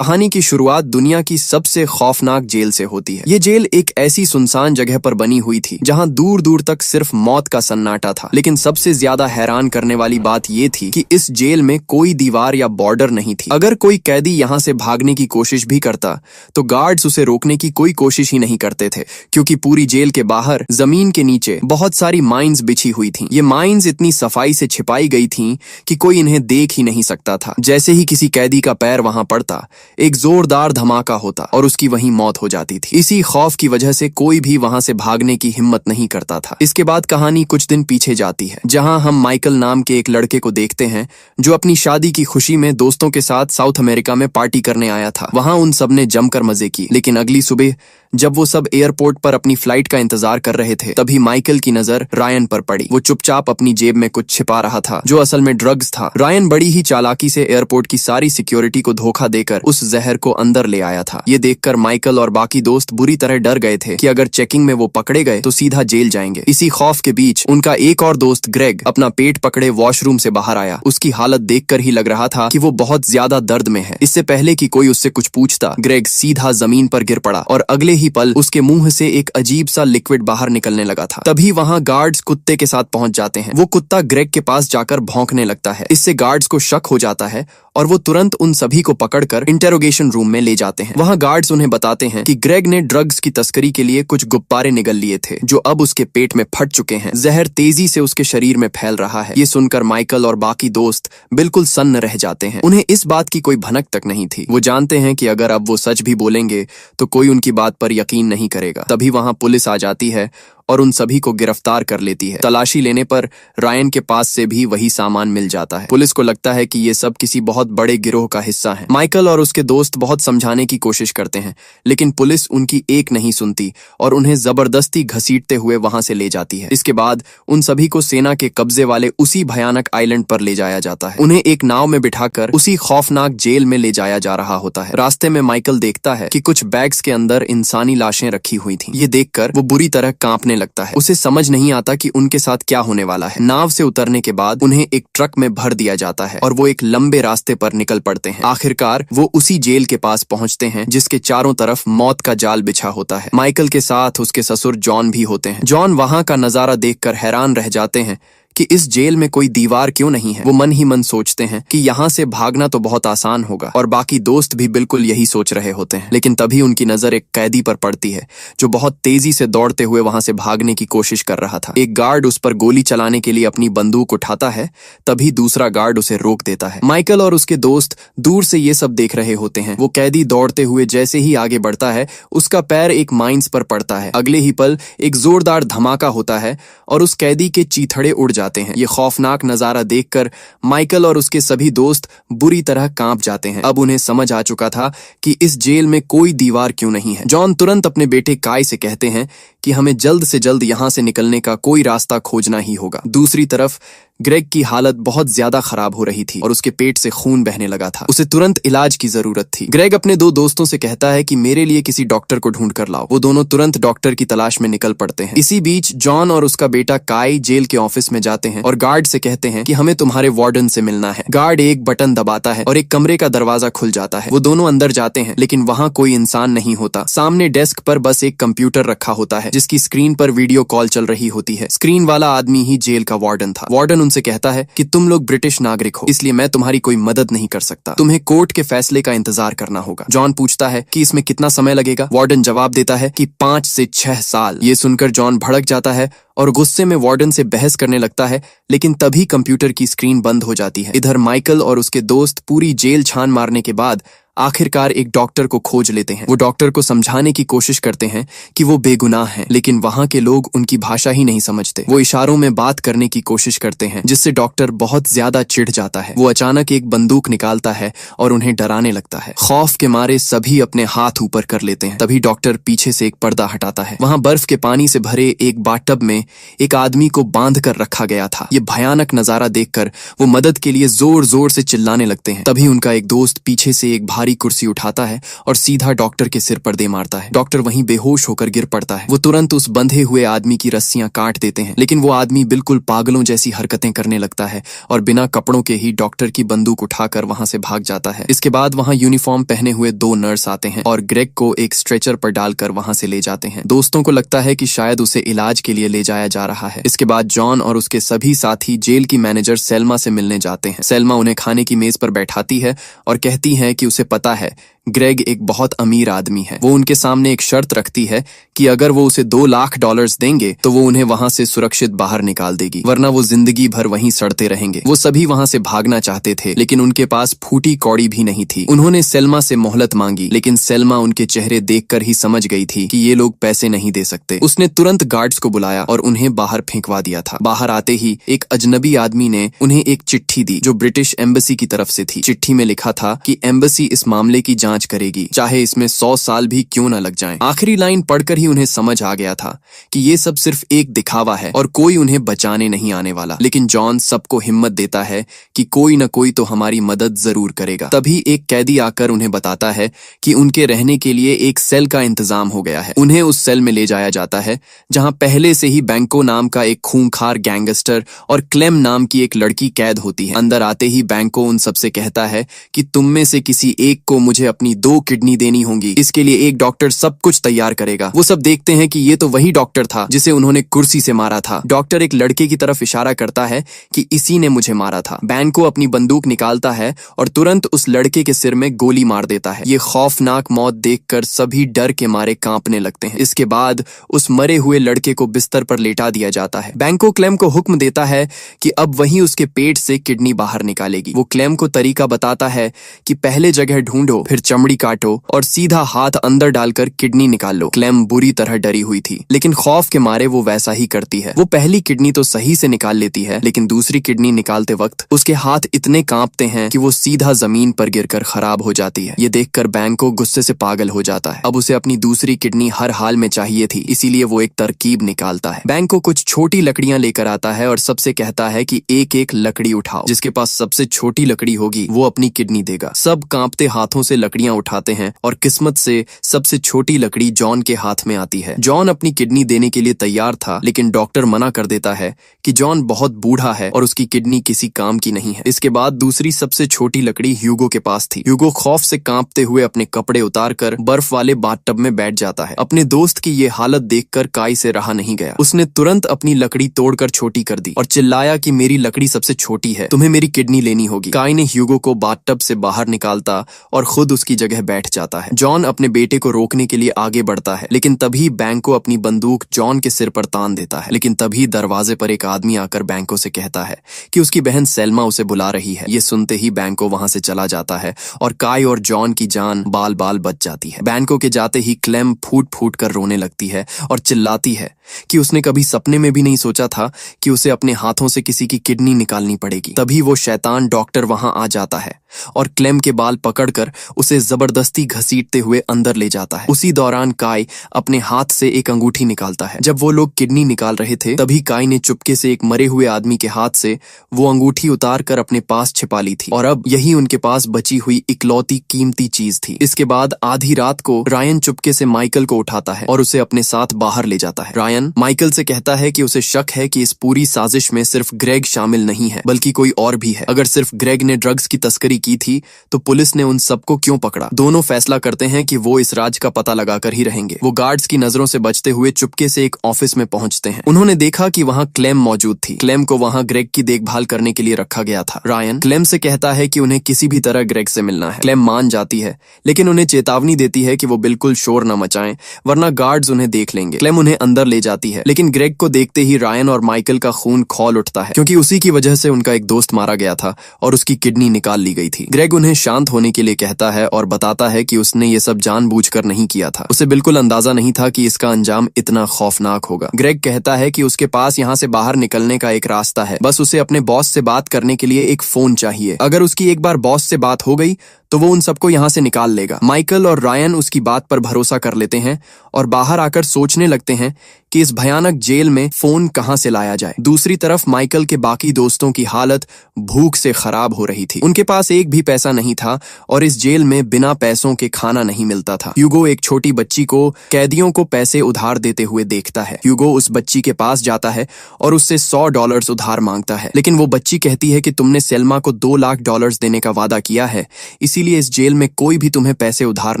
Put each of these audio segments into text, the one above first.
कहानी की शुरुआत दुनिया की सबसे खौफनाक जेल से होती है। ये जेल एक ऐसी सुनसान जगह पर बनी हुई थी जहां दूर दूर तक सिर्फ मौत का सन्नाटा था। लेकिन सबसे ज्यादा हैरान करने वाली बात ये थी कि इस जेल में कोई दीवार या बॉर्डर नहीं थी। अगर कोई कैदी यहाँ से भागने की कोशिश भी करता तो गार्ड्स उसे रोकने की कोई कोशिश ही नहीं करते थे, क्योंकि पूरी जेल के बाहर जमीन के नीचे बहुत सारी माइंस बिछी हुई थी। ये माइंस इतनी सफाई से छिपाई गई थी कि कोई इन्हें देख ही नहीं सकता था। जैसे ही किसी कैदी का पैर वहां पड़ता एक जोरदार धमाका होता और उसकी वहीं मौत हो जाती थी। इसी खौफ की वजह से कोई भी वहां से भागने की हिम्मत नहीं करता था। इसके बाद कहानी कुछ दिन पीछे जाती है, जहां हम माइकल नाम के एक लड़के को देखते हैं जो अपनी शादी की खुशी में दोस्तों के साथ साउथ अमेरिका में पार्टी करने आया था। वहां उन सब ने जमकर मजे किए, लेकिन अगली सुबह जब वो सब एयरपोर्ट पर अपनी फ्लाइट का इंतजार कर रहे थे, तभी माइकल की नजर रायन पर पड़ी। वो चुपचाप अपनी जेब में कुछ छिपा रहा था, जो असल में ड्रग्स था। रायन बड़ी ही चालाकी से एयरपोर्ट की सारी सिक्योरिटी को धोखा देकर उस जहर को अंदर ले आया था। ये देखकर माइकल और बाकी दोस्त बुरी तरह डर गए थे कि अगर चेकिंग में वो पकड़े गए तो सीधा जेल जाएंगे। इसी खौफ के बीच उनका एक और दोस्त ग्रेग अपना पेट पकड़े वॉशरूम से बाहर आया। उसकी हालत देखकर ही लग रहा था कि वो बहुत ज्यादा दर्द में है। इससे पहले कि कोई उससे कुछ पूछता, ग्रेग सीधा जमीन पर गिर पड़ा और अगले ही पल उसके मुंह से एक अजीब सा लिक्विड बाहर निकलने लगा था। तभी वहां गार्ड्स कुत्ते के साथ पहुंच जाते हैं। वो कुत्ता ग्रेग के पास जाकर भौंकने लगता है। इससे गार्ड्स को शक हो जाता है और वो तुरंत उन सभी को पकड़कर इंटेरोगेशन रूम में ले जाते हैं। वहां गार्ड्स उन्हें बताते हैं कि ग्रेग ने ड्रग्स की तस्करी के लिए कुछ गुब्बारे निगल लिए थे, जो अब उसके पेट में फट चुके हैं। जहर तेजी से उसके शरीर में फैल रहा है। ये सुनकर माइकल और बाकी दोस्त बिल्कुल सन्न रह जाते हैं। उन्हें इस बात की कोई भनक तक नहीं थी। वो जानते हैं कि अगर अब वो सच भी बोलेंगे तो कोई उनकी बात पर यकीन नहीं करेगा। तभी वहां पुलिस आ जाती है और उन सभी को गिरफ्तार कर लेती है। तलाशी लेने पर रायन के पास से भी वही सामान मिल जाता है। पुलिस को लगता है कि ये सब किसी बहुत बड़े गिरोह का हिस्सा है। माइकल और उसके दोस्त बहुत समझाने की कोशिश करते हैं, लेकिन पुलिस उनकी एक नहीं सुनती और उन्हें जबरदस्ती घसीटते हुए वहां से ले जाती है। इसके बाद उन सभी को सेना के कब्जे वाले उसी भयानक आइलैंड पर ले जाया जाता है। उन्हें एक नाव में बिठाकर उसी खौफनाक जेल में ले जाया जा रहा होता है। रास्ते में माइकल देखता है कि कुछ बैग्स के अंदर इंसानी लाशें रखी हुई थी। ये देखकर वो बुरी तरह कांपने लगता है। उसे समझ नहीं आता कि उनके साथ क्या होने वाला है। नाव से उतरने के बाद उन्हें एक ट्रक में भर दिया जाता है और वो एक लंबे रास्ते पर निकल पड़ते हैं। आखिरकार वो उसी जेल के पास पहुंचते हैं जिसके चारों तरफ मौत का जाल बिछा होता है। माइकल के साथ उसके ससुर जॉन भी होते हैं। जॉन वहां का नजारा देखकर हैरान रह जाते हैं कि इस जेल में कोई दीवार क्यों नहीं है। वो मन ही मन सोचते हैं कि यहाँ से भागना तो बहुत आसान होगा, और बाकी दोस्त भी बिल्कुल यही सोच रहे होते हैं। लेकिन तभी उनकी नजर एक कैदी पर पड़ती है जो बहुत तेजी से दौड़ते हुए वहां से भागने की कोशिश कर रहा था। एक गार्ड उस पर गोली चलाने के लिए अपनी बंदूक उठाता है, तभी दूसरा गार्ड उसे रोक देता है। माइकल और उसके दोस्त दूर से ये सब देख रहे होते हैं। वो कैदी दौड़ते हुए जैसे ही आगे बढ़ता है, उसका पैर एक माइंस पर पड़ता है। अगले ही पल एक जोरदार धमाका होता है और उस कैदी के चीथड़े उड़ जाते हैं। ये खौफनाक नजारा देखकर माइकल और उसके सभी दोस्त बुरी तरह कांप जाते हैं। अब उन्हें समझ आ चुका था कि इस जेल में कोई दीवार क्यों नहीं है। जॉन तुरंत अपने बेटे काई से कहते हैं कि हमें जल्द से जल्द यहां से निकलने का कोई रास्ता खोजना ही होगा। दूसरी तरफ ग्रेग की हालत बहुत ज्यादा खराब हो रही थी और उसके पेट से खून बहने लगा था। उसे तुरंत इलाज की जरूरत थी। ग्रेग अपने दो दोस्तों से कहता है कि मेरे लिए किसी डॉक्टर को ढूंढ कर लाओ। वो दोनों तुरंत डॉक्टर की तलाश में निकल पड़ते हैं। इसी बीच जॉन और उसका बेटा काई जेल के ऑफिस में जाते हैं और गार्ड से कहते हैं कि हमें तुम्हारे वार्डन से मिलना है। गार्ड एक बटन दबाता है और एक कमरे का दरवाजा खुल जाता है। वो दोनों अंदर जाते हैं, लेकिन वहां कोई इंसान नहीं होता। सामने डेस्क पर बस एक कंप्यूटर रखा होता है जिसकी स्क्रीन पर वीडियो कॉल चल रही होती है। स्क्रीन वाला आदमी ही जेल का वार्डन था। वार्डन उनसे कहता है कि तुम लोग ब्रिटिश नागरिक हो, इसलिए मैं तुम्हारी कोई मदद नहीं कर सकता। तुम्हें कोर्ट के फैसले का इंतजार करना होगा। जॉन पूछता है कि इसमें कितना समय लगेगा। वार्डन जवाब देता है कि 5 से 6 साल। ये सुनकर जॉन भड़क जाता है और गुस्से में वार्डन से बहस करने लगता है, लेकिन तभी कंप्यूटर की स्क्रीन बंद हो जाती है। इधर माइकल और उसके दोस्त पूरी जेल छान मारने के बाद आखिरकार एक डॉक्टर को खोज लेते हैं। वो डॉक्टर को समझाने की कोशिश करते हैं कि वो बेगुनाह हैं, लेकिन वहां के लोग उनकी भाषा ही नहीं समझते। वो इशारों में बात करने की कोशिश करते हैं, जिससे डॉक्टर बहुत ज्यादा चिढ़ जाता है। वो अचानक एक बंदूक निकालता है और उन्हें डराने लगता है। खौफ के मारे सभी अपने हाथ ऊपर कर लेते हैं। तभी डॉक्टर पीछे से एक पर्दा हटाता है। वहां बर्फ के पानी से भरे एक बाथटब में एक आदमी को बांध कर रखा गया था। ये भयानक नजारा देखकर वो मदद के लिए जोर जोर से चिल्लाने लगते हैं। तभी उनका एक दोस्त पीछे से एक भारी भारी कुर्सी उठाता है और सीधा डॉक्टर के सिर पर दे मारता है। डॉक्टर वहीं बेहोश होकर गिर पड़ता है। वो तुरंत उस बंधे हुए आदमी की रस्सियां काट देते हैं, लेकिन वो आदमी बिल्कुल पागलों जैसी हरकतें करने लगता है और बिना कपड़ों के ही डॉक्टर की बंदूक उठाकर वहां से भाग जाता है। इसके बाद वहां यूनिफॉर्म पहने हुए 2 नर्स आते हैं और ग्रेग को एक स्ट्रेचर पर डालकर वहां से ले जाते हैं। दोस्तों को लगता है कि शायद उसे इलाज के लिए ले जाया जा रहा है। इसके बाद जॉन और उसके सभी साथी जेल की मैनेजर सेल्मा से मिलने जाते हैं। सेल्मा उन्हें खाने की मेज पर बैठाती है और कहती है कि उसे पता है ग्रेग एक बहुत अमीर आदमी है। वो उनके सामने एक शर्त रखती है कि अगर वो उसे $2 लाख देंगे तो वो उन्हें वहां से सुरक्षित बाहर निकाल देगी, वरना वो जिंदगी भर वहीं सड़ते रहेंगे। वो सभी वहां से भागना चाहते थे, लेकिन उनके पास फूटी कौड़ी भी नहीं थी। उन्होंने सेल्मा से मोहलत मांगी, लेकिन सेल्मा उनके चेहरे देखकर ही समझ गई थी कि ये लोग पैसे नहीं दे सकते। उसने तुरंत गार्ड्स को बुलाया और उन्हें बाहर फेंकवा दिया था। बाहर आते ही एक अजनबी आदमी ने उन्हें एक चिट्ठी दी जो ब्रिटिश एम्बेसी की तरफ से थी। चिट्ठी में लिखा था कि एम्बेसी इस मामले की जांच करेगी, चाहे इसमें 100 साल भी क्यों न लग जाएं। आखिरी लाइन पढ़कर ही उन्हें समझ आ गया था कि ये सब सिर्फ एक दिखावा है और कोई उन्हें बचाने नहीं आने वाला। लेकिन जॉन सबको हिम्मत देता है कि कोई न कोई तो हमारी मदद जरूर करेगा। तभी एक कैदी आकर उन्हें बताता है कि उनके रहने के लिए एक सेल का इंतजाम हो गया है। उन्हें उस सेल में ले जाया जाता है जहां पहले से ही बैंको नाम का एक खूंखार गैंगस्टर और क्लेम नाम की एक लड़की कैद होती है। अंदर आते ही बैंको उन सबसे कहता है कि तुम में से किसी एक को मुझे अपनी 2 किडनी देनी होंगी। इसके लिए एक डॉक्टर सब कुछ तैयार करेगा। वो सब देखते हैं कि ये तो वही डॉक्टर था जिसे उन्होंने कुर्सी से मारा था। डॉक्टर एक लड़के की तरफ इशारा करता है कि इसी ने मुझे मारा था। बैंको अपनी बंदूक निकालता है और तुरंत उस लड़के के सिर में गोली मार देता है। ये खौफनाक मौत देखकर सभी डर के मारे कांपने लगते हैं। इसके बाद उस मरे हुए लड़के को बिस्तर पर लेटा दिया जाता है। बैंको क्लेम को हुक्म देता है कि अब वही उसके पेट से किडनी बाहर निकालेगी। वो क्लेम को तरीका बताता है कि पहले जगह ढूंढो, फिर चमड़ी काटो और सीधा हाथ अंदर डालकर किडनी निकाल लो। क्लेम बुरी तरह डरी हुई थी, लेकिन खौफ के मारे वो वैसा ही करती है। वो पहली किडनी तो सही से निकाल लेती है, लेकिन दूसरी किडनी निकालते वक्त उसके हाथ इतने कांपते हैं कि वो सीधा जमीन पर गिरकर खराब हो जाती है। ये देखकर बैंको गुस्से से पागल हो जाता है। अब उसे अपनी दूसरी किडनी हर हाल में चाहिए थी, इसीलिए वो एक तरकीब निकालता है। बैंको कुछ छोटी लकड़ियां लेकर आता है और सबसे कहता है कि एक एक लकड़ी उठाओ, जिसके पास सबसे छोटी लकड़ी होगी वो अपनी किडनी देगा। सब कांपते हाथों से लकड़ियां उठाते हैं और किस्मत से सबसे छोटी लकड़ी जॉन के हाथ में आती है। जॉन अपनी किडनी देने के लिए तैयार था, लेकिन डॉक्टर मना कर देता है कि जॉन बहुत बूढ़ा है और उसकी किडनी किसी काम की नहीं है। इसके बाद दूसरी सबसे छोटी लकड़ी ह्यूगो के पास थी। ह्यूगो खौफ से कांपते हुए अपने कपड़े उतारकर बर्फ वाले बाथटब में बैठ जाता है। अपने दोस्त की ये हालत देखकर काई से रहा नहीं गया। उसने तुरंत अपनी लकड़ी तोड़कर छोटी कर दी और चिल्लाया कि मेरी लकड़ी सबसे छोटी है, तुम्हें मेरी किडनी लेनी होगी। काई ने ह्यूगो को बाथटब से बाहर निकालता और खुद उसकी जगह बैठ जाता है। जॉन अपने बेटे को रोकने के लिए आगे बढ़ता है, लेकिन तभी बैंको अपनी बंदूक जॉन के सिर पर तान देता है। लेकिन तभी दरवाजे पर एक आदमी आकर बैंको से कहता है कि उसकी बहन सेल्मा उसे बुला रही है। ये सुनते ही बैंको वहां से चला जाता है और काई और जॉन की जान बाल बाल बच जाती है। बैंको के जाते ही क्लेम फूट फूट कर रोने लगती है और चिल्लाती है कि उसने कभी सपने में भी नहीं सोचा था कि उसे अपने हाथों से किसी की किडनी निकालनी पड़ेगी। तभी वो शैतान डॉक्टर वहां आ जाता है और क्लेम के बाल पकड़कर उसे जबरदस्ती घसीटते हुए अंदर ले जाता है। उसी दौरान काई अपने हाथ से एक अंगूठी निकालता है। जब वो लोग किडनी निकाल रहे थे, तभी काई ने चुपके से एक मरे हुए आदमी के हाथ से वो अंगूठी उतार कर अपने पास छिपा ली थी और अब यही उनके पास बची हुई इकलौती कीमती चीज थी। इसके बाद आधी रात को रायन चुपके से माइकल को उठाता है और उसे अपने साथ बाहर ले जाता है। रायन माइकल से कहता है कि उसे शक है कि इस पूरी साजिश में सिर्फ ग्रेग शामिल नहीं है, बल्कि कोई और भी है। अगर सिर्फ ग्रेग ने ड्रग्स की तस्करी की थी तो पुलिस ने उन सबको क्यों पकड़ा? दोनों फैसला करते हैं कि वो इस राज का पता लगाकर ही रहेंगे। वो गार्ड्स की नजरों से बचते हुए चुपके से एक ऑफिस में पहुंचते हैं। उन्होंने देखा कि वहां क्लेम मौजूद थी। क्लेम को वहां ग्रेग की देखभाल करने के लिए रखा गया था। रायन क्लेम से कहता है कि उन्हें किसी भी तरह ग्रेग से मिलना है। क्लेम मान जाती है, लेकिन उन्हें चेतावनी देती है कि वो बिल्कुल शोर न मचाएं, वरना गार्ड्स उन्हें देख लेंगे। क्लेम उन्हें अंदर ले जाती है, लेकिन ग्रेग को देखते ही रायन और माइकल का खून खौल उठता है, क्योंकि उसी की वजह से उनका एक दोस्त मारा गया था और उसकी किडनी निकाल ली गई थी। ग्रेग उन्हें शांत होने के लिए कहता है और बताता है कि उसने ये सब जानबूझकर नहीं किया था। उसे बिल्कुल अंदाजा नहीं था कि इसका अंजाम इतना खौफनाक होगा। ग्रेग कहता है कि उसके पास यहाँ से बाहर निकलने का एक रास्ता है, बस उसे अपने बॉस से बात करने के लिए एक फोन चाहिए। अगर उसकी एक बार बॉस से बात हो गई तो वो उन सबको यहाँ से निकाल लेगा। माइकल और रायन उसकी बात पर भरोसा कर लेते हैं और बाहर आकर सोचने लगते हैं कि इस भयानक जेल में फोन कहां से लाया जाए। दूसरी तरफ माइकल के बाकी दोस्तों की हालत भूख से खराब हो रही थी। उनके पास एक भी पैसा नहीं था और इस जेल में बिना पैसों के खाना नहीं मिलता था। ह्यूगो एक छोटी बच्ची को कैदियों को पैसे उधार देते हुए देखता है। ह्यूगो उस बच्ची के पास जाता है और उससे $100 उधार मांगता है, लेकिन वो बच्ची कहती है कि तुमने सेल्मा को $2 लाख देने का वादा किया है, इसीलिए इस जेल में कोई भी तुम्हें पैसे उधार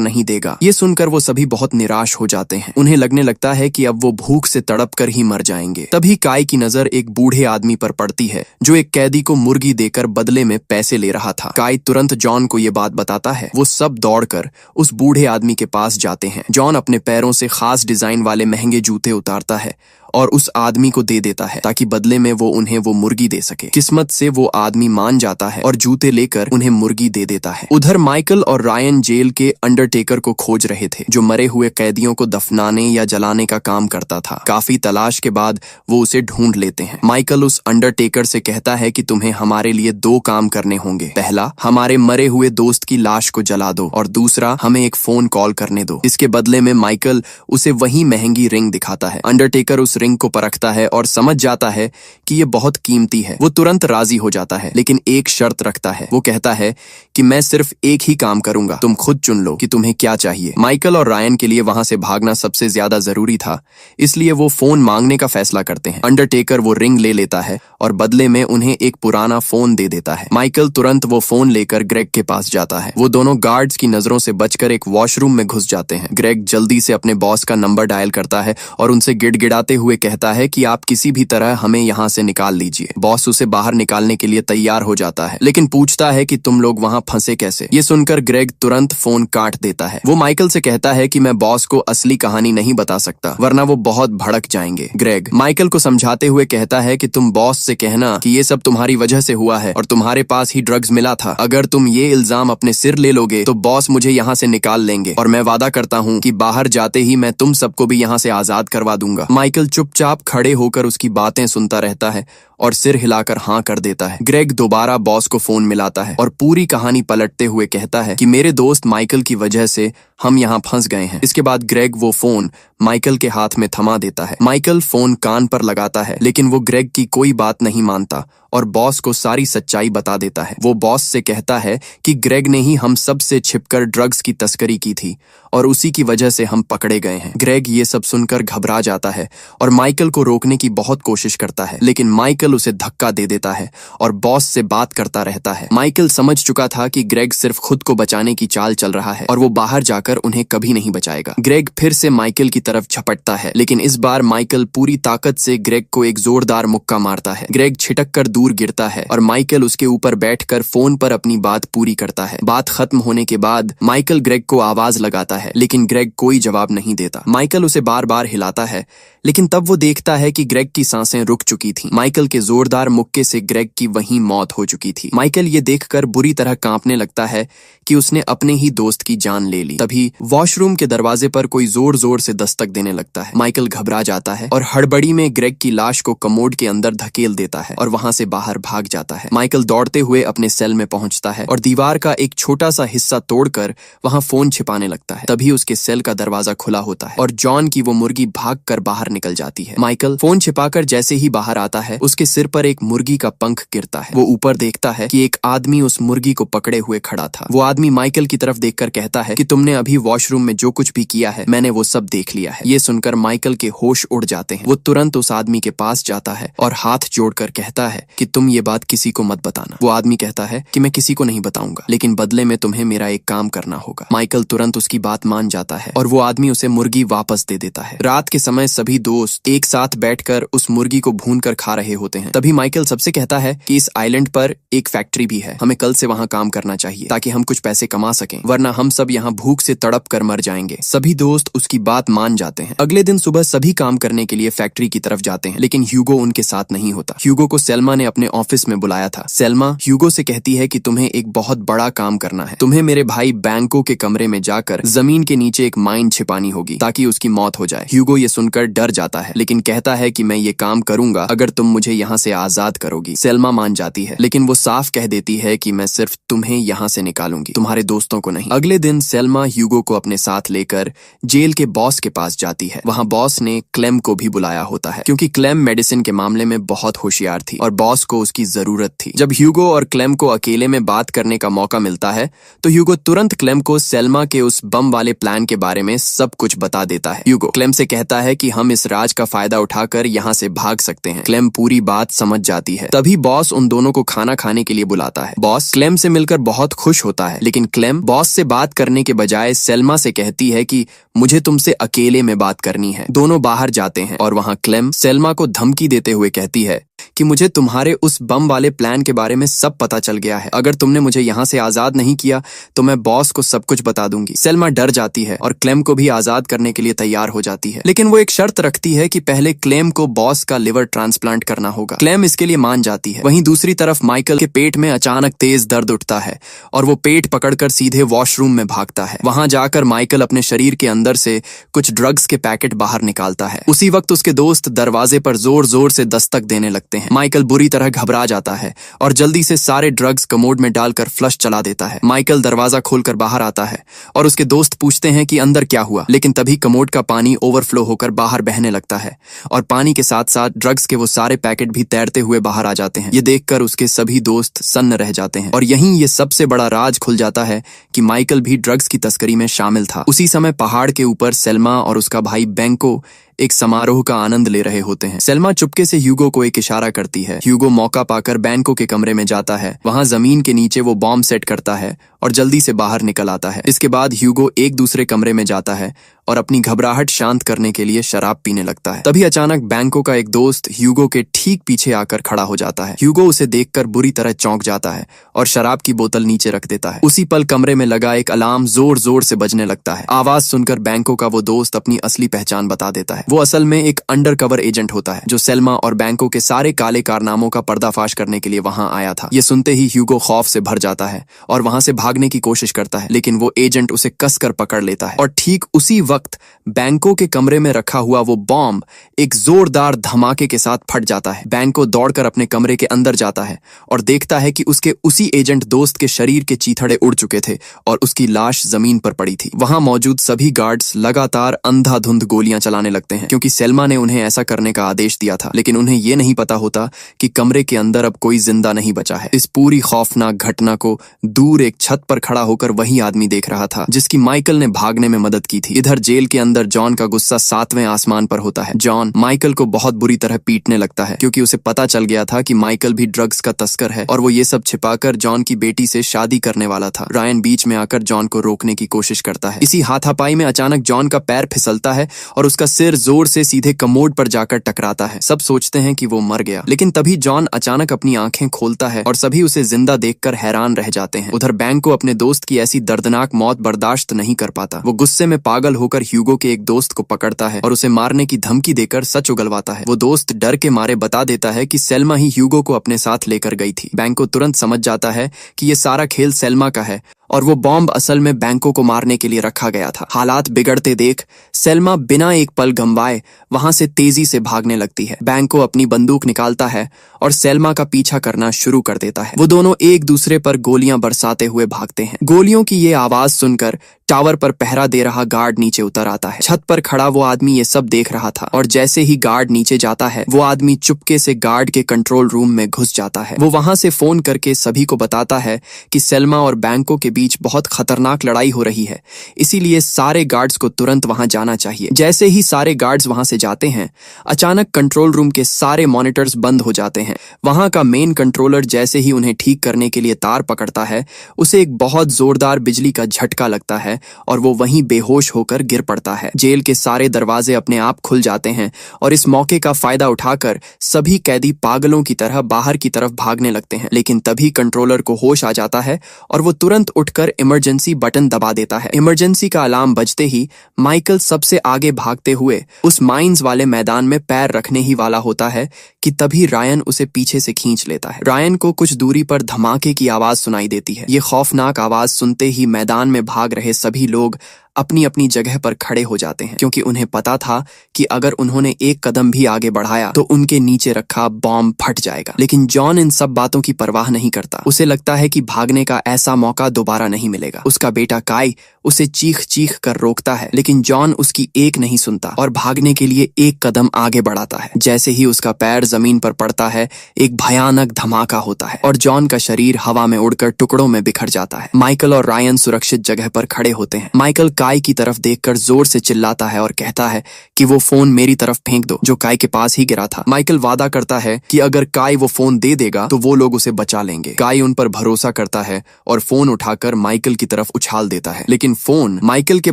नहीं देगा। ये सुनकर वो सभी बहुत निराश हो जाते हैं। उन्हें लगने लगता है कि अब वो भूख से तड़प कर ही मर जाएंगे। तभी काई की नजर एक बूढ़े आदमी पर पड़ती है जो एक कैदी को मुर्गी देकर बदले में पैसे ले रहा था। काई तुरंत जॉन को ये बात बताता है। वो सब दौड़कर उस बूढ़े आदमी के पास जाते हैं। जॉन अपने पैरों से खास डिजाइन वाले महंगे जूते उतारता है और उस आदमी को दे देता है ताकि बदले में वो उन्हें वो मुर्गी दे सके। किस्मत से वो आदमी मान जाता है और जूते लेकर उन्हें मुर्गी दे देता है। उधर माइकल और रायन जेल के अंडरटेकर को खोज रहे थे जो मरे हुए कैदियों को दफनाने या जलाने का काम करता था। काफी तलाश के बाद वो उसे ढूंढ लेते हैं। माइकल उस अंडरटेकर से कहता है कि तुम्हें हमारे लिए 2 काम करने होंगे। पहला, हमारे मरे हुए दोस्त की लाश को जला दो और दूसरा, हमें एक फोन कॉल करने दो। इसके बदले में माइकल उसे वही महंगी रिंग दिखाता है। अंडरटेकर उस रिंग को परखता है और समझ जाता है कि ये बहुत कीमती है। वो तुरंत राजी हो जाता है, लेकिन एक शर्त रखता है। वो कहता है कि मैं सिर्फ एक ही काम करूंगा, तुम खुद चुन लो कि तुम्हें क्या चाहिए। माइकल और रायन के लिए वहां से भागना सबसे ज्यादा जरूरी था, इसलिए वो फोन मांगने का फैसला करते हैं। अंडरटेकर वो रिंग ले लेता है और बदले में उन्हें एक पुराना फोन दे देता है। माइकल तुरंत वो फोन लेकर ग्रेग के पास जाता है। वो दोनों गार्ड्स की नजरों से बचकर एक वॉशरूम में घुस जाते हैं। ग्रेग जल्दी से अपने बॉस का नंबर डायल करता है और उनसे गिड़गिड़ाते हुए कहता है कि आप किसी भी तरह हमें यहाँ से निकाल लीजिए। बॉस उसे बाहर निकालने के लिए तैयार हो जाता है, लेकिन पूछता है कि तुम लोग वहाँ फंसे कैसे। ये सुनकर ग्रेग तुरंत फोन काट देता है। वो माइकल से कहता है कि मैं बॉस को असली कहानी नहीं बता सकता, वरना वो बहुत भड़क जाएंगे। ग्रेग माइकल को समझाते हुए कहता है कि तुम बॉस से कहना कि ये सब तुम्हारी वजह से हुआ है और तुम्हारे पास ही ड्रग्स मिला था। अगर तुम ये इल्जाम अपने सिर ले लोगे तो बॉस मुझे यहाँ से निकाल लेंगे और मैं वादा करता हूँ कि बाहर जाते ही मैं तुम सबको भी यहाँ से आजाद करवा दूंगा। माइकल चुपचाप खड़े होकर उसकी बातें सुनता रहता है और सिर हिलाकर हाँ कर देता है। ग्रेग दोबारा बॉस को फोन मिलाता है और पूरी कहानी पलटते हुए कहता है कि मेरे दोस्त माइकल की वजह से हम यहाँ फंस गए हैं। इसके बाद ग्रेग वो फोन माइकल के हाथ में थमा देता है। माइकल फोन कान पर लगाता है, लेकिन वो ग्रेग की कोई बात नहीं मानता और बॉस को सारी सच्चाई बता देता है। वो बॉस से कहता है कि ग्रेग ने ही हम सब से छिपकर ड्रग्स की तस्करी की थी और उसी की वजह से हम पकड़े गए हैं। ग्रेग ये सब सुनकर घबरा जाता है और माइकल को रोकने की बहुत कोशिश करता है, लेकिन माइकल उसे धक्का दे देता है और बॉस से बात करता रहता है। माइकल समझ चुका था कि ग्रेग सिर्फ खुद को बचाने की चाल चल रहा है और वो बाहर जाकर उन्हें कभी नहीं बचाएगा। ग्रेग फिर से माइकल की तरफ झपटता है, लेकिन इस बार माइकल पूरी ताकत से ग्रेग को एक जोरदार मुक्का मारता है। ग्रेग छिटक कर दूर गिरता है और माइकल उसके ऊपर बैठकर फोन पर अपनी बात पूरी करता है। बात खत्म होने के बाद माइकल ग्रेग को आवाज लगाता है, लेकिन ग्रेग कोई जवाब नहीं देता। माइकल उसे बार बार हिलाता है, लेकिन तब वो देखता है कि ग्रेग की सांसें रुक चुकी थीं। माइकल के जोरदार मुक्के से ग्रेग की वहीं मौत हो चुकी थी। माइकल ये देखकर बुरी तरह कांपने लगता है कि उसने अपने ही दोस्त की जान ले ली। तभी वॉशरूम के दरवाजे पर कोई जोर जोर से दस्तक देने लगता है। माइकल घबरा जाता है और हड़बड़ी में ग्रेग की लाश को कमोड के अंदर धकेल देता है और वहां से बाहर भाग जाता है। माइकल दौड़ते हुए अपने सेल में पहुंचता है और दीवार का एक छोटा सा हिस्सा तोड़कर वहां फोन छिपाने लगता है। तभी उसके सेल का दरवाजा खुला होता है और जॉन की वो मुर्गी भागकर बाहर निकल जाती है। माइकल फोन छिपाकर जैसे ही बाहर आता है, उसके सिर पर एक मुर्गी का पंख गिरता है। वो ऊपर देखता है कि एक आदमी उस मुर्गी को पकड़े हुए खड़ा था। वो आदमी माइकल की तरफ देखकर कहता है कि तुमने अभी वॉशरूम में जो कुछ भी किया है मैंने वो सब देख लिया है। ये सुनकर माइकल के होश उड़ जाते हैं। वो तुरंत उस आदमी के पास जाता है और हाथ जोड़कर कहता है कि तुम ये बात किसी को मत बताना। वो आदमी कहता है कि मैं किसी को नहीं बताऊंगा, लेकिन बदले में तुम्हें मेरा एक काम करना होगा। माइकल तुरंत उसकी बात मान जाता है और वो आदमी उसे मुर्गी वापस दे देता है। रात के समय सभी दोस्त एक साथ बैठकर उस मुर्गी को भूनकर खा रहे होते हैं। तभी माइकल सबसे कहता है कि इस आइलैंड पर एक फैक्ट्री भी है, हमें कल से वहां काम करना चाहिए ताकि हम कुछ पैसे कमा सकें, वरना हम सब यहाँ भूख से तड़प कर मर जाएंगे। सभी दोस्त उसकी बात मान जाते हैं। अगले दिन सुबह सभी काम करने के लिए फैक्ट्री की तरफ जाते हैं, लेकिन ह्यूगो उनके साथ नहीं होता। ह्यूगो को सेल्मा ने अपने ऑफिस में बुलाया था। सेल्मा ह्यूगो से कहती है कि तुम्हें एक बहुत बड़ा काम करना है। तुम्हें मेरे भाई बैंको के कमरे में जाकर जमीन के नीचे एक माइन छिपानी होगी ताकि उसकी मौत हो जाए। ह्यूगो ये सुनकर डर जाता है, लेकिन कहता है कि मैं ये काम करूंगा अगर तुम मुझे यहाँ से आजाद करोगी। सेल्मा मान जाती है, लेकिन वो साफ कह देती है कि मैं सिर्फ तुम्हें यहाँ से निकालूंगी, तुम्हारे दोस्तों को नहीं। अगले दिन सेल्मा ह्यूगो को अपने साथ लेकर जेल के बॉस के पास जाती है। वहाँ बॉस ने क्लेम को भी बुलाया होता है, क्योंकि क्लेम मेडिसिन के मामले में बहुत होशियार थी और बॉस को उसकी जरूरत थी। जब ह्यूगो और क्लेम को अकेले में बात करने का मौका मिलता है तो ह्यूगो तुरंत क्लेम को सेल्मा के उस बम वाले प्लान के बारे में सब कुछ बता देता है। ह्यूगो क्लेम से कहता है कि हम इस राज का फायदा उठाकर यहाँ से भाग सकते हैं। क्लेम पूरी बात समझ जाती है। तभी बॉस उन दोनों को खाना खाने के लिए बुलाता है। बॉस क्लेम से मिलकर बहुत खुश होता है, लेकिन क्लेम बॉस से बात करने के बजाय सेल्मा से कहती है कि मुझे तुमसे अकेले में बात करनी है। दोनों बाहर जाते हैं और वहाँ क्लेम सेल्मा को धमकी देते हुए कहती है कि मुझे तुम्हारे उस बम वाले प्लान के बारे में सब पता चल गया है। अगर तुमने मुझे यहाँ से आजाद नहीं किया तो मैं बॉस को सब कुछ बता दूंगी। सेल्मा डर जाती है और क्लेम को भी आजाद करने के लिए तैयार हो जाती है, लेकिन वो एक शर्त रखती है कि पहले क्लेम को बॉस का लिवर ट्रांसप्लांट करना होगा। क्लेम इसके लिए मान जाती है। वहीं दूसरी तरफ माइकल के पेट में अचानक तेज दर्द उठता है और वो पेट पकड़कर सीधे वॉशरूम में भागता है। वहां जाकर माइकल अपने शरीर के अंदर से कुछ ड्रग्स के पैकेट बाहर निकालता है। उसी वक्त उसके दोस्त दरवाजे पर जोर जोर से दस्तक देने लगते हैं। माइकल बुरी तरह घबरा जाता है और जल्दी से सारे ड्रग्स कमोड में डालकर फ्लश चला देता है। माइकल दरवाजा खोलकर बाहर आता है और उसके दोस्त पूछते हैं कि अंदर क्या हुआ, लेकिन तभी कमोड का पानी ओवरफ्लो होकर बाहर बहने लगता है और पानी के साथ साथ ड्रग्स के वो सारे पैकेट भी तैरते हुए बाहर आ जाते हैं। ये देखकर उसके सभी दोस्त सन्न रह जाते हैं और यहीं ये सबसे बड़ा राज खुल जाता है कि माइकल भी ड्रग्स की तस्करी में शामिल था। उसी समय पहाड़ के ऊपर सेल्मा और उसका भाई बैंको एक समारोह का आनंद ले रहे होते हैं। सेल्मा चुपके से ह्यूगो को एक इशारा करती है। ह्यूगो मौका पाकर बैंको के कमरे में जाता है। वहां जमीन के नीचे वो बॉम्ब सेट करता है और जल्दी से बाहर निकल आता है। इसके बाद ह्यूगो एक दूसरे कमरे में जाता है और अपनी घबराहट शांत करने के लिए शराब पीने लगता है। तभी अचानक बैंको का एक दोस्त ह्यूगो के ठीक पीछे आकर खड़ा हो जाता है। ह्यूगो उसे देखकर बुरी तरह चौंक जाता है और शराब की बोतल नीचे रख देता है। उसी पल कमरे में लगा एक अलार्म जोर जोर से बजने लगता है। आवाज सुनकर बैंको का वो दोस्त अपनी असली पहचान बता देता है। वो असल में एक अंडरकवर एजेंट होता है जो सेल्मा और बैंको के सारे काले कारनामों का पर्दाफाश करने के लिए वहां आया था। ये सुनते ही ह्यूगो खौफ से भर जाता है और वहां से भागने की कोशिश करता है, लेकिन वो एजेंट उसे कसकर पकड़ लेता है और ठीक उसी वक्त बैंको के कमरे में रखा हुआ वो बॉम्ब एक जोरदार धमाके के साथ फट जाता है। बैंको दौड़कर अपने कमरे के अंदर जाता है और देखता है कि उसके उसी एजेंट दोस्त के शरीर के चीथड़े उड़ चुके थे और उसकी लाश जमीन पर पड़ी थी। वहां मौजूद सभी गार्ड्स लगातार अंधाधुंध गोलियां चलाने लगते हैं, क्योंकि सेल्मा ने उन्हें ऐसा करने का आदेश दिया था, लेकिन उन्हें यह नहीं पता होता कि कमरे के अंदर अब कोई जिंदा नहीं बचा है। इस पूरी खौफनाक घटना को दूर एक छत पर खड़ा होकर वही आदमी देख रहा था जिसकी माइकल ने भागने में मदद की थी। इधर जेल के अंदर जॉन का गुस्सा 7वें आसमान पर होता है। जॉन माइकल को बहुत बुरी तरह पीटने लगता है, क्योंकि उसे पता चल गया था कि माइकल भी ड्रग्स का तस्कर है और वो ये सब छिपाकर जॉन की बेटी से शादी करने वाला था। रायन बीच में आकर जॉन को रोकने की कोशिश करता है। इसी हाथापाई में अचानक जॉन का पैर फिसलता है और उसका सिर जोर से सीधे कमोड पर जाकर टकराता है। सब सोचते हैं कि वो मर गया, लेकिन तभी जॉन अचानक अपनी आंखें खोलता है और सभी उसे जिंदा देखकर हैरान रह जाते हैं। उधर बैंको अपने दोस्त की ऐसी दर्दनाक मौत बर्दाश्त नहीं कर पाता। वो गुस्से में पागल होकर ह्यूगो के एक दोस्त को पकड़ता है और उसे मारने की धमकी देकर सच उगलवाता है। वो दोस्त डर के मारे बता देता है कि सेल्मा ही ह्यूगो को अपने साथ लेकर गई थी। बैंको तुरंत समझ जाता है कि ये सारा खेल सेल्मा का है और वो बॉम्ब असल में बैंको को मारने के लिए रखा गया था। हालात बिगड़ते देख सेल्मा बिना एक पल गंवाए वहां से तेजी से भागने लगती है। बैंको अपनी बंदूक निकालता है और सेल्मा का पीछा करना शुरू कर देता है। वो दोनों एक दूसरे पर गोलियां बरसाते हुए भागते हैं। गोलियों की ये आवाज सुनकर टावर पर पहरा दे रहा गार्ड नीचे उतर आता है। छत पर खड़ा वो आदमी ये सब देख रहा था और जैसे ही गार्ड नीचे जाता है वो आदमी चुपके से गार्ड के कंट्रोल रूम में घुस जाता है। वो वहां से फोन करके सभी को बताता है कि सेल्मा और बैंको के बीच बहुत खतरनाक लड़ाई हो रही है, इसीलिए सारे गार्ड्स को तुरंत वहां जाना चाहिए। जैसे ही सारे गार्ड्स वहां से जाते हैं अचानक कंट्रोल रूम के सारे मॉनिटर्स बंद हो जाते हैं। वहां का मेन कंट्रोलर जैसे ही उन्हें ठीक करने के लिए तार पकड़ता है उसे एक बहुत जोरदार बिजली का झटका लगता है और वो वहीं बेहोश होकर गिर पड़ता है। जेल के सारे दरवाजे अपने आप खुल जाते हैं और इस मौके का फायदा उठाकर सभी कैदी पागलों की तरह बाहर की तरफ भागने लगते हैं, लेकिन तभी कंट्रोलर को होश आ जाता है और वो तुरंत उठ उठकर इमरजेंसी बटन दबा देता है। इमरजेंसी का अलार्म बजते ही माइकल सबसे आगे भागते हुए उस माइंस वाले मैदान में पैर रखने ही वाला होता है कि तभी रायन उसे पीछे से खींच लेता है। रायन को कुछ दूरी पर धमाके की आवाज सुनाई देती है। ये खौफनाक आवाज सुनते ही मैदान में भाग रहे सभी लोग अपनी अपनी जगह पर खड़े हो जाते हैं, क्योंकि उन्हें पता था कि अगर उन्होंने एक कदम भी आगे बढ़ाया तो उनके नीचे रखा बॉम्ब फट जाएगा। लेकिन जॉन इन सब बातों की परवाह नहीं करता। उसे लगता है कि भागने का ऐसा मौका दोबारा नहीं मिलेगा। उसका बेटा काई उसे चीख चीख कर रोकता है, लेकिन जॉन उसकी एक नहीं सुनता और भागने के लिए एक कदम आगे बढ़ाता है। जैसे ही उसका पैर जमीन पर पड़ता है, एक भयानक धमाका होता है और जॉन का शरीर हवा में उड़कर टुकड़ों में बिखर जाता है। माइकल और रायन सुरक्षित जगह पर खड़े होते हैं। माइकल काई की तरफ देखकर जोर से चिल्लाता है और कहता है कि वो फोन मेरी तरफ फेंक दो, जो काई के पास ही गिरा था। माइकल वादा करता है कि अगर काई वो फोन दे देगा तो वो लोग उसे बचा लेंगे। काई उन पर भरोसा करता है और फोन उठाकर माइकल की तरफ उछाल देता है, लेकिन फोन माइकल के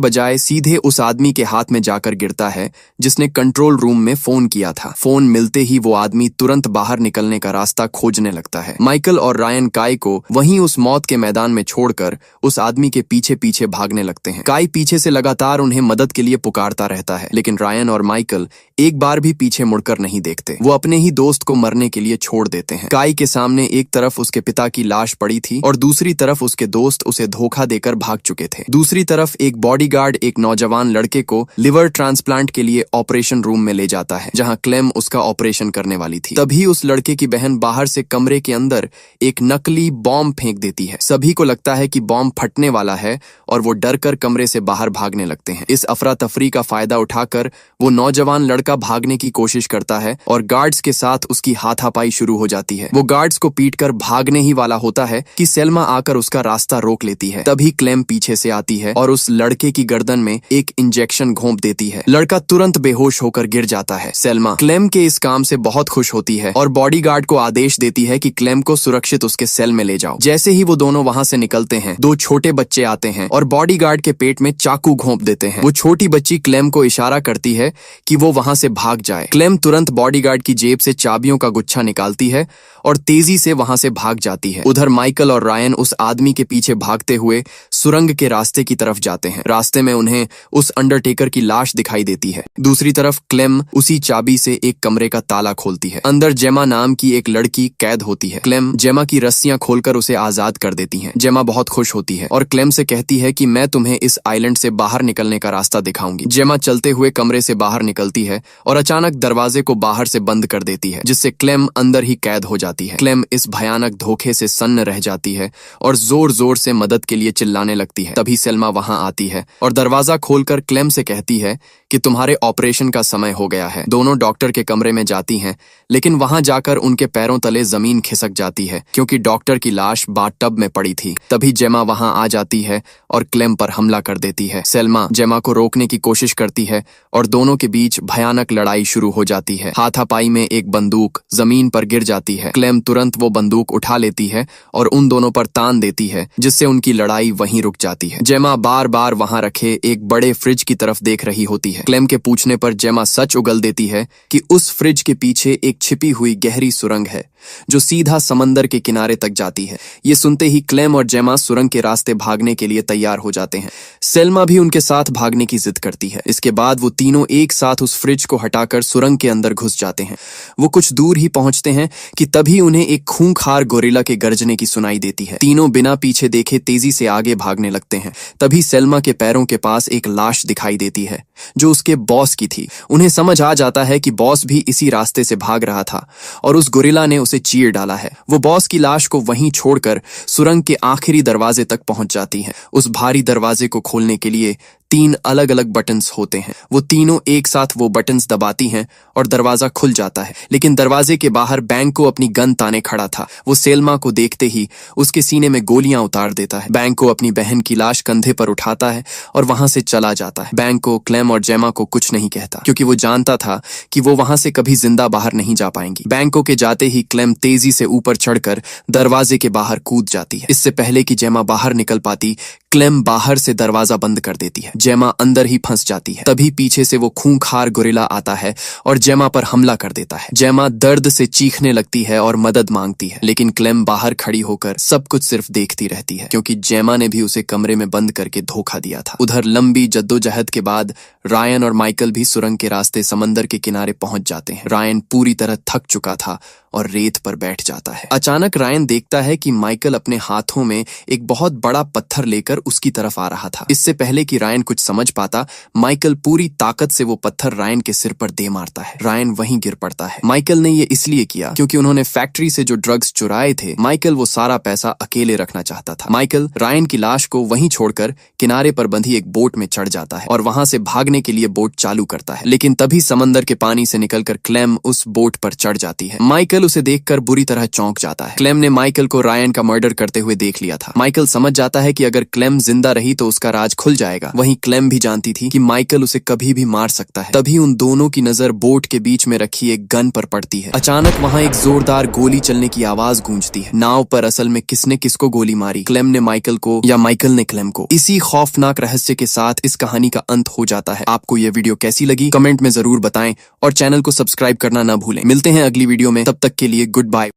बजाय सीधे उस आदमी के हाथ में जाकर गिरता है जिसने कंट्रोल रूम में फोन किया था। फोन मिलते ही वो आदमी तुरंत बाहर निकलने का रास्ता खोजने लगता है। माइकल और रायन काई को वहीं उस मौत के मैदान में छोड़कर उस आदमी के पीछे पीछे भागने लगते हैं। काई पीछे से लगातार उन्हें मदद के लिए पुकारता रहता है, लेकिन रायन और माइकल एक बार भी पीछे मुड़कर नहीं देखते। वो अपने ही दोस्त को मरने के लिए छोड़ देते हैं। काई के सामने एक तरफ उसके पिता की लाश पड़ी थी और दूसरी तरफ उसके दोस्त उसे धोखा देकर भाग चुके थे। दूसरी तरफ एक बॉडीगार्ड एक नौजवान लड़के को लिवर ट्रांसप्लांट के लिए ऑपरेशन रूम में ले जाता है, जहां क्लेम उसका ऑपरेशन करने वाली थी। तभी उस लड़के की बहन बाहर से कमरे के अंदर एक नकली बॉम्ब फेंक देती है। सभी को लगता है कि बॉम्ब फटने वाला है और वो डरकर कमरे से बाहर भागने लगते हैं। इस अफरा तफरी का फायदा उठाकर वो नौजवान लड़का भागने की कोशिश करता है और गार्ड्स के साथ उसकी हाथापाई शुरू हो जाती है। वो गार्ड्स को पीटकर भागने ही वाला होता है कि सेल्मा आकर उसका रास्ता रोक लेती है। तभी क्लेम पीछे से आती है और उस लड़के की गर्दन में एक इंजेक्शन घोंप देती है। लड़का तुरंत बेहोश होकर गिर जाता है। सेल्मा क्लेम के इस काम से बहुत खुश होती है और बॉडीगार्ड को आदेश देती है कि क्लेम को सुरक्षित उसके सेल में ले जाओ। जैसे ही वो दोनों वहां से निकलते हैं, दो छोटे बच्चे आते हैं और बॉडीगार्ड के पेट में चाकू घोंप देते हैं। वो छोटी बच्ची क्लेम को इशारा करती है कि वो वहां से भाग जाए। क्लेम तुरंत बॉडीगार्ड की जेब से चाबियों का गुच्छा निकालती है और तेजी से वहां से भाग जाती है। उधर माइकल और रायन उस आदमी के पीछे भागते हुए सुरंग के रास्ते की तरफ जाते हैं। रास्ते में उन्हें उस अंडरटेकर की लाश दिखाई देती है। दूसरी तरफ क्लेम उसी चाबी से एक कमरे का ताला खोलती है। अंदर जेमा नाम की एक लड़की कैद होती है। क्लेम जेमा की रस्सियां खोलकर उसे आजाद कर देती है। जेमा बहुत खुश होती है और क्लेम से कहती है कि मैं तुम्हें इस आइलैंड से बाहर निकलने का रास्ता दिखाऊंगी। जेमा चलते हुए कमरे से बाहर निकलती है और अचानक दरवाजे को बाहर से बंद कर देती है, जिससे क्लेम अंदर ही कैद हो जाती है। क्लेम इस भयानक धोखे से सन्न रह जाती है और जोर जोर से मदद के लिए चिल्लाने लगती है। तभी सेल्मा वहां आती है और दरवाजा खोलकर क्लेम से कहती है कि तुम्हारे ऑपरेशन का समय हो गया है। दोनों डॉक्टर के कमरे में जाती हैं, लेकिन वहां जाकर उनके पैरों तले जमीन खिसक जाती है, क्योंकि डॉक्टर की लाश बाथटब में पड़ी थी। तभी जेमा वहां आ जाती है और क्लेम पर हमला कर देती है। सेल्मा जेमा को रोकने की कोशिश करती है और दोनों के बीच भयानक लड़ाई शुरू हो जाती है। हाथापाई में एक बंदूक जमीन पर गिर जाती है। क्लेम तुरंत वो बंदूक उठा लेती है और उन दोनों पर तान देती है, जिससे उनकी लड़ाई वहीं रुक जाती है। जेमा बार बार वहां रखे एक बड़े फ्रिज की तरफ देख रही होती है। क्लेम के पूछने पर जेमा सच उगल देती है कि उस फ्रिज के पीछे एक छिपी हुई गहरी सुरंग है जो सीधा समंदर के किनारे तक जाती है। ये सुनते ही क्लेम और जेमा सुरंग के रास्ते भागने के लिए तैयार हो जाते हैं। सेल्मा भी उनके साथ भागने की जिद करती है। इसके बाद वो तीनों एक साथ उस फ्रिज को हटाकर सुरंग के अंदर घुस जाते हैं। वो कुछ दूर ही पहुंचते हैं कि तभी उन्हें एक खूंखार गोरिल्ला के गर्जने की सुनाई देती है। तीनों बिना पीछे देखे तेजी से आगे भागने लगते हैं। तभी सेल्मा के पैरों के पास एक लाश दिखाई देती है जो उसके बॉस की थी। उन्हें समझ आ जाता है कि बॉस भी इसी रास्ते से भाग रहा था और उस गोरिल्ला ने उसे चीर डाला है। वो बॉस की लाश को वहीं छोड़कर सुरंग के आखिरी दरवाजे तक पहुंच जाती है। उस भारी दरवाजे को खोलने के लिए 3 अलग अलग बटन्स होते हैं। वो तीनों एक साथ वो बटन्स दबाती हैं और दरवाजा खुल जाता है। लेकिन दरवाजे के बाहर बैंको अपनी गन ताने खड़ा था। वो सेल्मा को देखते ही उसके सीने में गोलियां उतार देता है। बैंको अपनी बहन की लाश कंधे पर उठाता है और वहां से चला जाता है। बैंको क्लेम और जेमा को कुछ नहीं कहता, क्योंकि वो जानता था कि वो वहां से कभी जिंदा बाहर नहीं जा पाएंगी। बैंको के जाते ही क्लेम तेजी से ऊपर चढ़कर दरवाजे के बाहर कूद जाती है। इससे पहले कि जेमा बाहर निकल पाती, क्लेम बाहर से दरवाजा बंद कर देती है। जेमा अंदर ही फंस जाती है। तभी पीछे से वो खूंखार गोरिल्ला आता है और जेमा पर हमला कर देता है। जेमा दर्द से चीखने लगती है और मदद मांगती है, लेकिन क्लेम बाहर खड़ी होकर सब कुछ सिर्फ देखती रहती है, क्योंकि जेमा ने भी उसे कमरे में बंद करके धोखा दिया था। उधर लंबी जद्दोजहद के बाद रायन और माइकल भी सुरंग के रास्ते समंदर के किनारे पहुंच जाते हैं। रायन पूरी तरह थक चुका था और रेत पर बैठ जाता है। अचानक रायन देखता है कि माइकल अपने हाथों में एक बहुत बड़ा पत्थर लेकर उसकी तरफ आ रहा था। इससे पहले कि रायन कुछ समझ पाता, माइकल पूरी ताकत से वो पत्थर रायन के सिर पर दे मारता है। रायन वहीं गिर पड़ता है। माइकल ने ये इसलिए किया क्योंकि उन्होंने फैक्ट्री से जो ड्रग्स चुराए थे, माइकल वो सारा पैसा अकेले रखना चाहता था। माइकल रायन की लाश को वहीं छोड़कर किनारे पर बंधी एक बोट में चढ़ जाता है और वहां से भागने के लिए बोट चालू करता है, लेकिन तभी समंदर के पानी से निकलकर क्लेम उस बोट पर चढ़ जाती है। माइकल उसे देखकर बुरी तरह चौंक जाता है। क्लेम ने माइकल को रायन का मर्डर करते हुए देख लिया था। माइकल समझ जाता है कि अगर क्लेम जिंदा रही तो उसका राज खुल जाएगा। वहीं क्लेम भी जानती थी कि माइकल उसे कभी भी मार सकता है। तभी उन दोनों की नजर बोट के बीच में रखी एक गन पर पड़ती है। अचानक वहां एक जोरदार गोली चलने की आवाज गूंजती है। नाव पर असल में किसने किसको गोली मारी, क्लेम ने माइकल को या माइकल ने क्लेम को? इसी खौफनाक रहस्य के साथ इस कहानी का अंत हो जाता है। आपको यह वीडियो कैसी लगी कमेंट में जरूर बताएं और चैनल को सब्सक्राइब करना ना भूलें। मिलते हैं अगली वीडियो में, तब तक के लिए गुड बाय।